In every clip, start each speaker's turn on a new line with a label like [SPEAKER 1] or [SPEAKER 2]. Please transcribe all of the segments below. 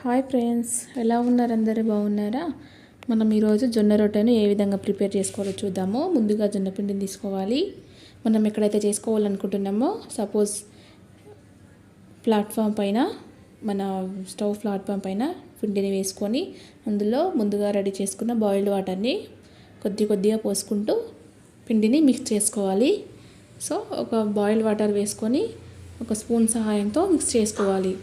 [SPEAKER 1] Hi friends, ఎలా ఉన్నారు? అందరూ బాగున్నారా? మనం ఈరోజు జొన్న రొట్టెను ఏ విధంగా ప్రిపేర్ చేసుకోవాలో చూద్దాము. ముందుగా జొన్న పిండిని తీసుకోవాలి. మనం ఎక్కడైతే చేసుకోవాలనుకుంటున్నామో సపోజ్ ప్లాట్ఫామ్ పైన, మన స్టవ్ ప్లాట్ఫామ్ పైన పిండిని వేసుకొని అందులో ముందుగా రెడీ చేసుకున్న బాయిల్డ్ వాటర్ని కొద్దిగా పోసుకుంటూ పిండిని మిక్స్ చేసుకోవాలి. సో ఒక బాయిల్డ్ వాటర్ వేసుకొని ఒక స్పూన్ సహాయంతో మిక్స్ చేసుకోవాలి.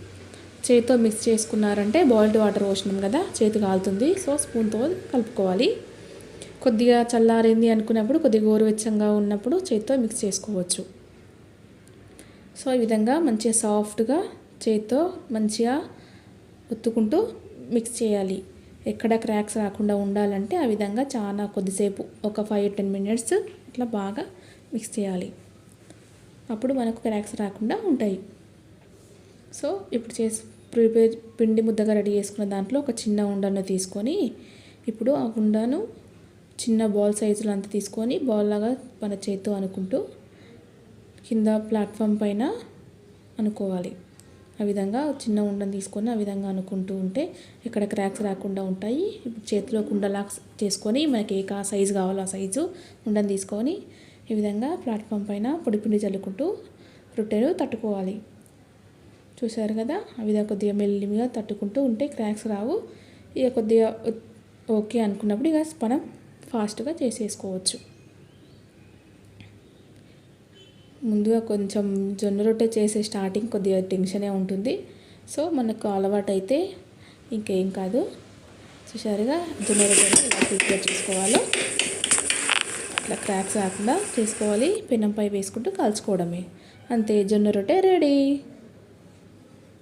[SPEAKER 1] చేతితో మిక్స్ చేసుకున్నారంటే బాయిల్డ్ వాటర్ పోసినాం కదా, చేతి కాలుతుంది. సో స్పూన్తో కలుపుకోవాలి. కొద్దిగా చల్లారింది అనుకున్నప్పుడు, కొద్దిగా గోరువెచ్చంగా ఉన్నప్పుడు చేతితో మిక్స్ చేసుకోవచ్చు. సో ఈ విధంగా మంచిగా సాఫ్ట్గా చేతితో మంచిగా ఒత్తుకుంటూ మిక్స్ చేయాలి. ఎక్కడ క్రాక్స్ రాకుండా ఉండాలంటే ఆ విధంగా చాలా కొద్దిసేపు, ఒక 5-10 మినిట్స్ ఇట్లా బాగా మిక్స్ చేయాలి. అప్పుడు మనకు క్రాక్స్ రాకుండా ఉంటాయి. సో ఇప్పుడు ప్రిపేర్ పిండి ముద్దగా రెడీ చేసుకున్న దాంట్లో ఒక చిన్న ఉండను తీసుకొని, ఇప్పుడు ఆ ఉండను చిన్న బాల్ సైజులో అంతా తీసుకొని బాల్ లాగా మన చేతితో అనుకుంటూ కింద ప్లాట్ఫామ్ పైన అనుకోవాలి. ఆ విధంగా చిన్న ఉండను తీసుకొని ఆ విధంగా అనుకుంటూ ఉంటే ఇక్కడ క్రాక్స్ రాకుండా ఉంటాయి. ఇప్పుడు చేతిలో ఉండలా చేసుకొని మనకి ఏ సైజు కావాలో ఆ సైజు ఉండను తీసుకొని ఈ విధంగా ప్లాట్ఫామ్ పైన పొడిపిండి చల్లుకుంటూ రొట్టెలు తట్టుకోవాలి. చూసారు కదా, ఆ విధంగా కొద్దిగా మెల్లిగా తట్టుకుంటూ ఉంటే క్రాక్స్ రావు. ఇక కొద్దిగా ఓకే అనుకున్నప్పుడు ఇక మనం ఫాస్ట్గా చేసేసుకోవచ్చు. ముందుగా కొంచెం జొన్న రొట్టె చేసే స్టార్టింగ్ కొద్దిగా టెన్షనే ఉంటుంది. సో మనకు అలవాటు అయితే ఇంకేం కాదు. చూసారుగా, జొన్న రొట్టెని ఇలా ప్రిపేర్ చేసుకోవాలో అట్లా క్రాక్స్ రాకుండా చేసుకోవాలి. పెనంపై వేసుకుంటూ కాల్చుకోవడమే. అంతే, జొన్న రొట్టె రెడీ.